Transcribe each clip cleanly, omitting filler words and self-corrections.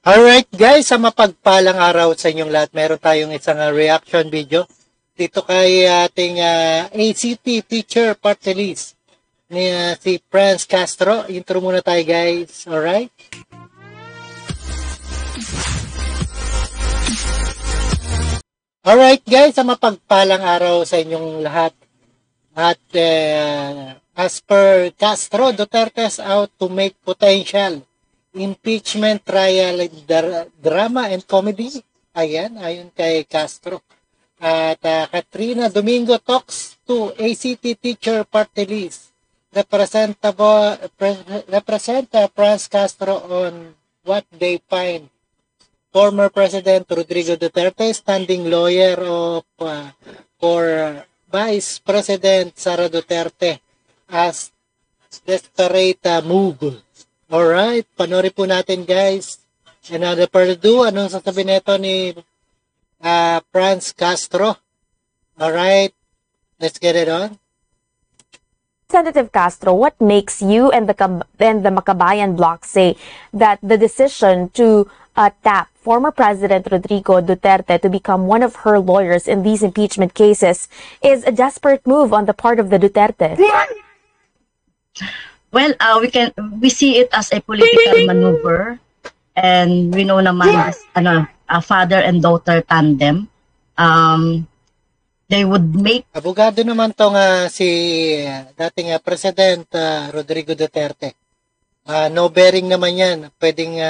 Alright guys, sa mapagpalang araw sa inyong lahat, meron tayong isang reaction video dito kay ating ACT teacher party list ni si Franz Castro. Intro muna tayo guys, alright? Alright guys, sa mapagpalang araw sa inyong lahat. At as per Castro, Duterte's out to make potential impeachment trial, drama and comedy. Ayan, ayon kay Castro. At Katrina Domingo talks to ACT teacher party list. Represent Franz Castro on what they find former President Rodrigo Duterte, standing lawyer of for Vice President Sara Duterte, as desperate move. Alright, panoorin po natin guys. Another further ado, anong sasabihin nito ni Franz Castro? Alright, let's get it on. Representative Castro, what makes you and the Makabayan bloc say that the decision to tap former President Rodrigo Duterte to become one of her lawyers in these impeachment cases is a desperate move on the part of the Duterte? Well, we see it as a political maneuver, and we know naman this, a father and daughter tandem. They would make abogado naman tong si dating President Rodrigo Duterte. No bearing naman yan, pwedeng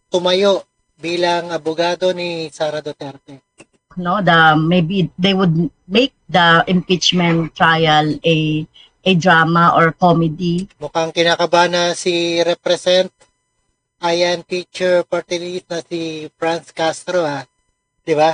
tumayo bilang abogado ni Sara Duterte. No, maybe they would make the impeachment trial a drama or comedy. Mukhang kinakabahan na si Represent Ayan teacher party list na si Franz Castro di ba?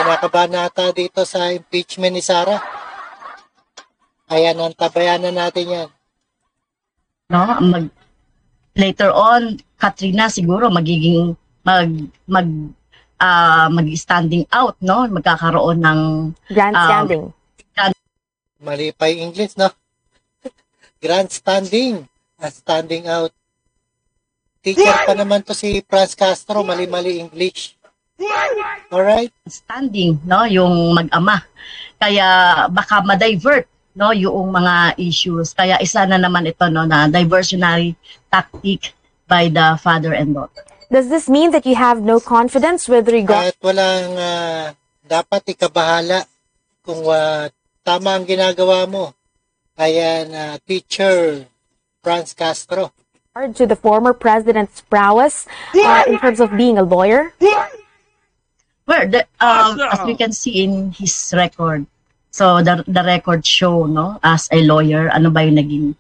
Kinakabahan nata dito sa impeachment ni Sara. Ayan, antabayan na natin yan. No, later on, Katrina siguro magiging mag-standing out, no? Magkakaroon ng Grandstanding. Mali pa yung English, no? Grandstanding. Standing out. Teacher pa naman to si Franz Castro, mali-mali English. Alright? Standing, no? Yung mag-ama. Kaya baka ma-divert, no? Yung mga issues. Kaya isa na naman ito, no? Na diversionary tactic by the father and daughter. Does this mean that you have no confidence with regard? At walang dapat ikabahala kung tama ang ginagawa mo. Ayan, teacher Franz Castro. To the former president's prowess in terms of being a lawyer? Well, as we can see in his record, so the record show, no, as a lawyer, ano ba yung naging,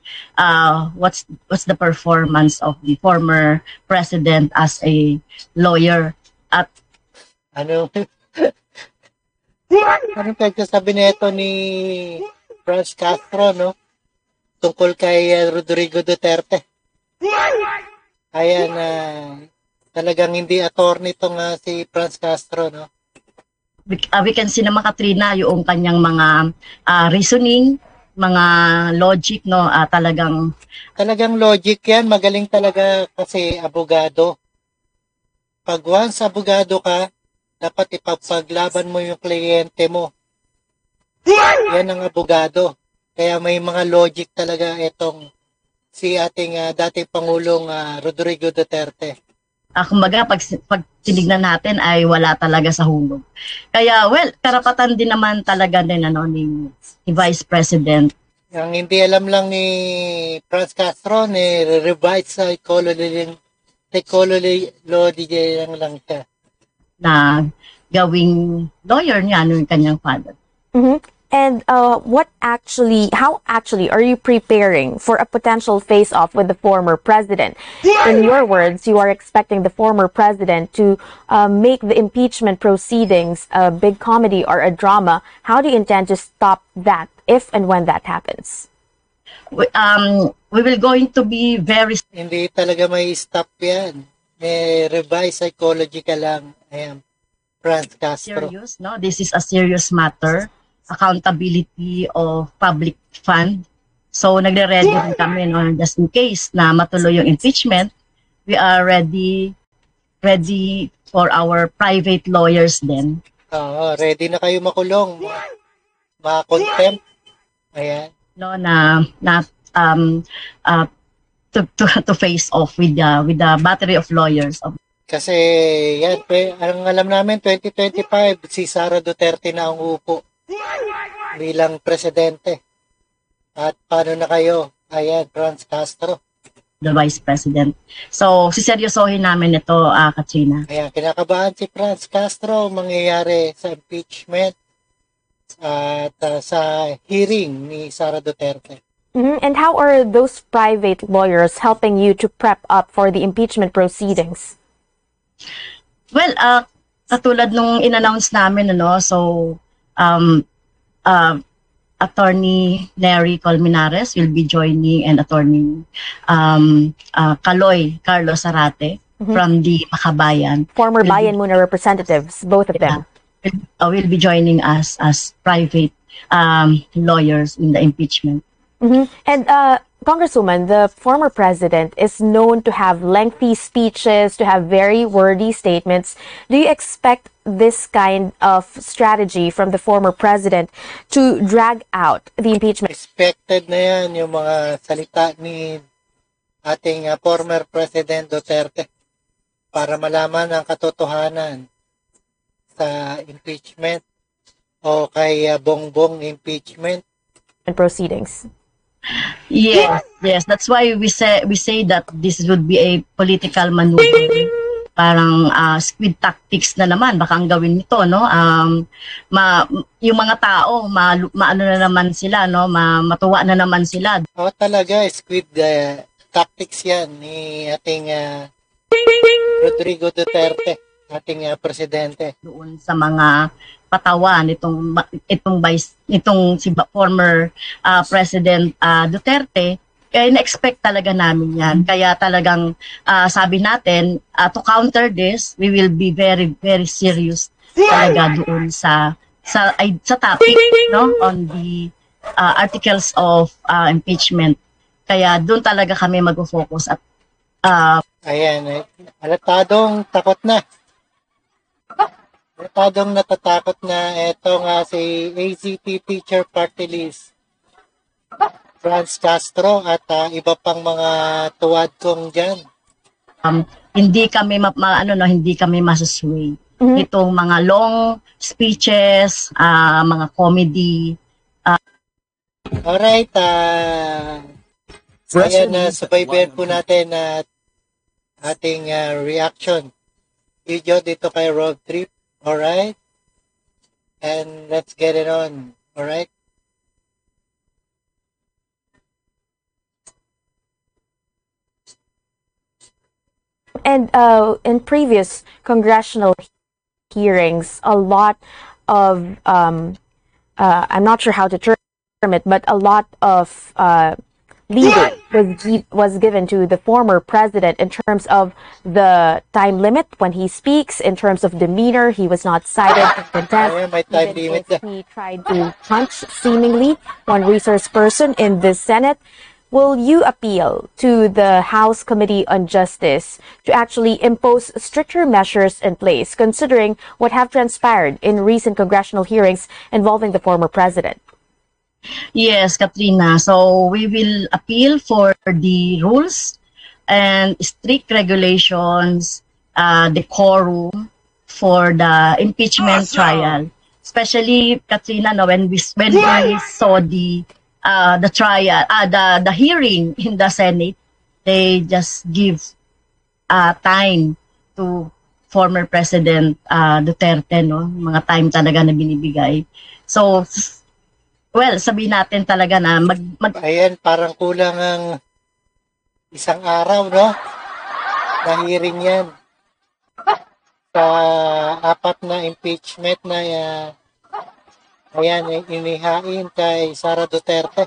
what's the performance of the former president as a lawyer? At ano pagsasabi nito ni Franz Castro, no? Tungkol kay Rodrigo Duterte. Ayan, talagang hindi attorney itong si Franz Castro, no? We can see naman, Katrina, yung kanyang mga reasoning, mga logic, no? Talagang logic yan. Magaling talaga kasi abogado. Pag once abogado ka, dapat ipagpaglaban mo yung kliyente mo. Yan ang abogado. Kaya may mga logic talaga itong si ating dating Pangulong Rodrigo Duterte. Kumbaga, pag tinignan natin ay wala talaga sa hulog. Kaya, well, karapatan din naman talaga din ni Vice President. Ang hindi alam lang ni Franz Castro, ni revised psychology lang siya. Na gawing lawyer niya, yung kanyang father. Mm-hmm. And how actually are you preparing for a potential face-off with the former president? In your words, you are expecting the former president to make the impeachment proceedings a big comedy or a drama. How do you intend to stop that if and when that happens? We will going to be very... Hindi talaga may stop yan. Revised psychology ka lang. Ayan, Franz Castro. Serious, no? This is a serious matter. Accountability of public fund. So, nagre-ready rin kami, no? Just in case na matuloy yung impeachment, we are ready ready for our private lawyers then. Oo, ready na kayo makulong. Ma-contempt. Ayan. No, na uh, to face off with the battery of lawyers. Kasi yan, ang alam namin 2025 si Sara Duterte na ang upo bilang presidente. At paano na kayo? Ayan, Franz Castro. The Vice President. So, siseryosohin namin ito, Katrina. Ayan, kinakabahan si Franz Castro mangyayari sa impeachment at sa hearing ni Sara Duterte. And how are those private lawyers helping you to prep up for the impeachment proceedings? Well, katulad nung in-announce namin, so Attorney Nery Colmenares will be joining, and Attorney Kaloy Carlos Zarate from the Makabayan. Former Bayan Muna representatives, both of them. Will be joining us as private lawyers in the impeachment. And Congresswoman, the former president is known to have lengthy speeches, to have very wordy statements. Do you expect this kind of strategy from the former president to drag out the impeachment? Expected na yan yung mga salita ni ating former President Duterte para malaman ang katotohanan sa impeachment o kay Bongbong impeachment Proceedings. Yes, that's why we say that this would be a political maneuver. Parang squid tactics na naman baka ang gawin nito, no? Yung mga tao maano na naman sila, no? Matuwa na naman sila. Talaga squid tactics 'yan ni ating Rodrigo Duterte, ating presidente. Doon sa mga patawan itong si former President Duterte, kaya na-expect talaga namin yan. Kaya talagang sabi natin, to counter this, we will be very, very serious talaga doon sa topic, no, on the articles of impeachment. Kaya doon talaga kami mag-focus at ayan, alatadong takot na. Alatadong natatakot na ito nga si ACT Teacher Party List, Franz Castro at iba pang mga tuwad kong dyan. Hindi kami hindi kami masusway. Itong mga long speeches, mga comedy. Alright, ayan na, subaybayan po natin at ating reaction video dito kay Road Trip. Alright? And let's get it on. Alright? And in previous congressional hearings, a lot of, I'm not sure how to term it, but a lot of leeway was given to the former president in terms of the time limit when he speaks, in terms of demeanor. He was not cited for contempt, even if he tried to punch seemingly one resource person in the Senate. Will you appeal to the House Committee on Justice to actually impose stricter measures in place, considering what have transpired in recent congressional hearings involving the former president? Yes, Katrina. So we will appeal for the rules and strict regulations, decorum for the impeachment trial. Especially, Katrina, when we saw the trial, the hearing in the Senate, they just give time to former President Duterte, no? Mga time talaga na binibigay. So, well, sabihin natin talaga na Ayan, parang kulang ang isang araw, no? Na hearing yan. Sa apat na impeachment na ayan, inihain kay Sara Duterte.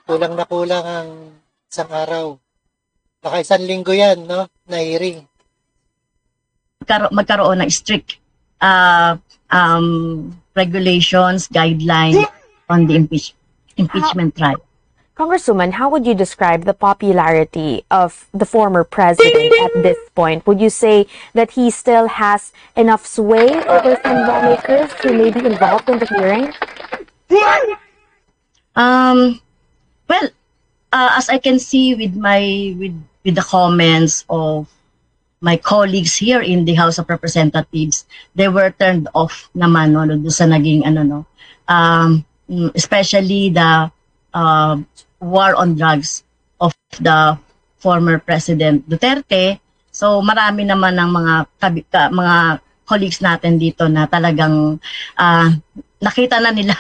Kulang na kulang ang isang araw. Baka isang linggo yan, no? Na hearing. Magkaroon ng strict regulations, guidelines on the impeachment trial. Congresswoman, how would you describe the popularity of the former president at this point? Would you say that he still has enough sway over some lawmakers who may be involved in the hearing? Well, as I can see with with the comments of my colleagues here in the House of Representatives, they were turned off naman no doon sa naging especially the war on drugs of the former President Duterte. So marami naman ng mga colleagues natin dito na talagang nakita na nila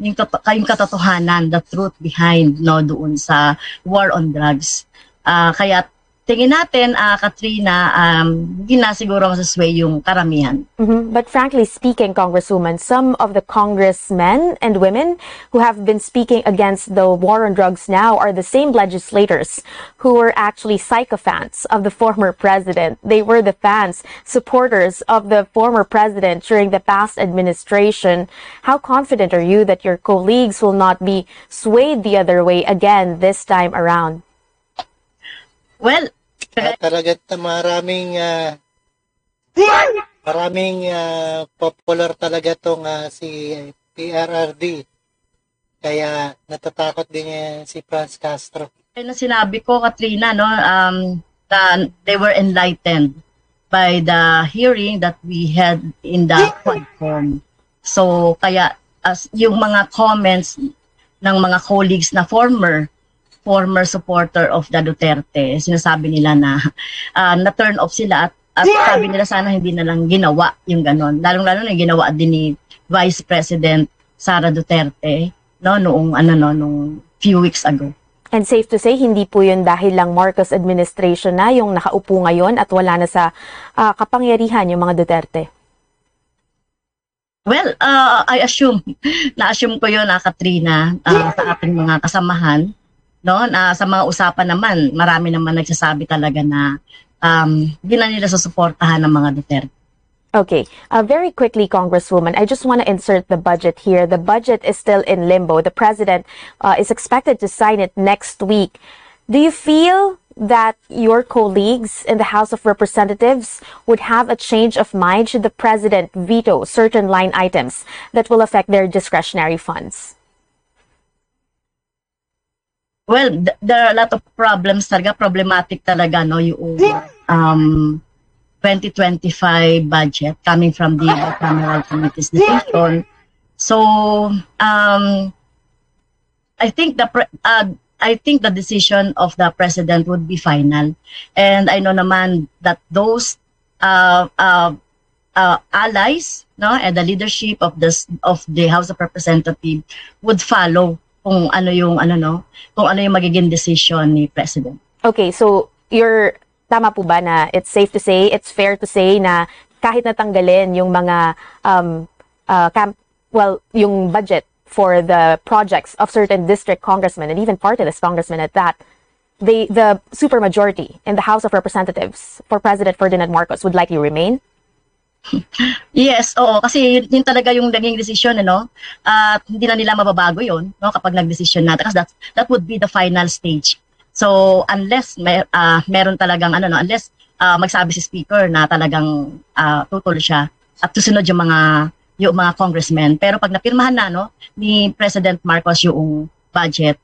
yung katotohanan, the truth behind no doon sa war on drugs. Kaya tingin natin, Katrina, hindi na siguro masasway yung karamihan. But frankly speaking, Congresswoman, some of the congressmen and women who have been speaking against the war on drugs now are the same legislators who were actually sycophants of the former president. They were the fans, supporters of the former president during the past administration. How confident are you that your colleagues will not be swayed the other way again this time around? Well, talaga maraming popular talaga tong si PRRD. Kaya natatakot din niya si Franz Castro. Na sinabi ko, Katrina, no, they were enlightened by the hearing that we had in the Quadcom. So kaya as yung mga comments ng mga colleagues na former supporter of the Duterte, sinasabi nila na na-turn off sila at sabi nila sana hindi na lang ginawa yung ganon. Lalong-lalo na ginawa din ni Vice President Sara Duterte nung few weeks ago. And safe to say, hindi po yun dahil lang Marcos administration na yung nakaupo ngayon at wala na sa kapangyarihan yung mga Duterte? Well, I na-assume ko yun, Katrina, sa ating mga kasamahan. No, sa mga usapan naman, marami naman nagsasabi talaga na hindi na nila susuportahan ng mga Duterte. Okay. Very quickly, Congresswoman, I just want to insert the budget here. The budget is still in limbo. The president is expected to sign it next week. Do you feel that your colleagues in the House of Representatives would have a change of mind should the president veto certain line items that will affect their discretionary funds? Well, there are a lot of problems talaga, problematic talaga, no, yung 2025 budget coming from the bicameral committee's decision. So, I think the decision of the president would be final. And I know naman that those allies, no, and the leadership of the House of Representatives would follow kung ano yung magiging decision ni President. Okay, so tama po ba na it's fair to say na kahit natanggalin yung mga yung budget for the projects of certain district congressmen and even party-list congressmen at that, the supermajority in the House of Representatives for President Ferdinand Marcos would likely remain? Yes, oo, kasi yun talaga yung naging desisyon, at hindi na nila mababago yun, no, kapag nagdesisyon natin, kasi that would be the final stage. So unless meron talagang unless magsabi si speaker na talagang tutol siya at susunod yung mga congressmen, pero pag napirmahan na ni President Marcos yung budget,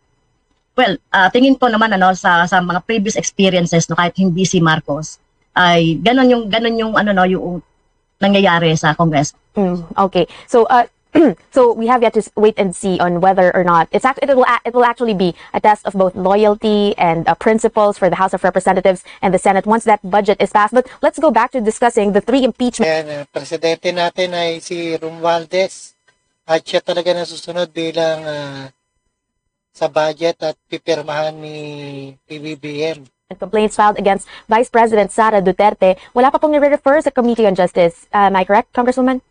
well, tingin ko naman sa mga previous experiences, kahit hindi si Marcos, ay ganon yung yung nangyayari sa Congress. Okay. So so we have yet to wait and see on whether or not it will actually be a test of both loyalty and principles for the House of Representatives and the Senate once that budget is passed. But let's go back to discussing the three impeachment. Presidente natin ay si Romualdez at siya talaga nasusunod bilang sa budget at pipirmahan ni PBBM. Complaints filed against Vice President Sara Duterte, wala pa pong nire-refer sa Committee on Justice. Am I correct, Congresswoman?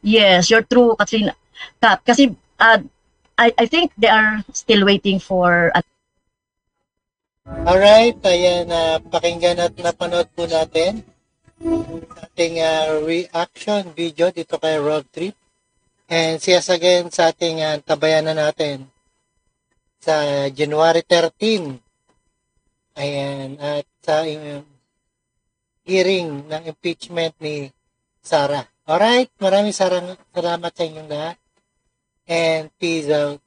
Yes, you're true, Katrina. Kasi I think they are still waiting for... Alright, ayan, pakinggan at napanood po natin ating reaction video dito kay Road Trip. And see us again sa ating tabayanan natin. sa January 13. Ayan, at sa hearing ng impeachment ni Sara. Alright, maraming salamat sa inyong lahat. And peace out.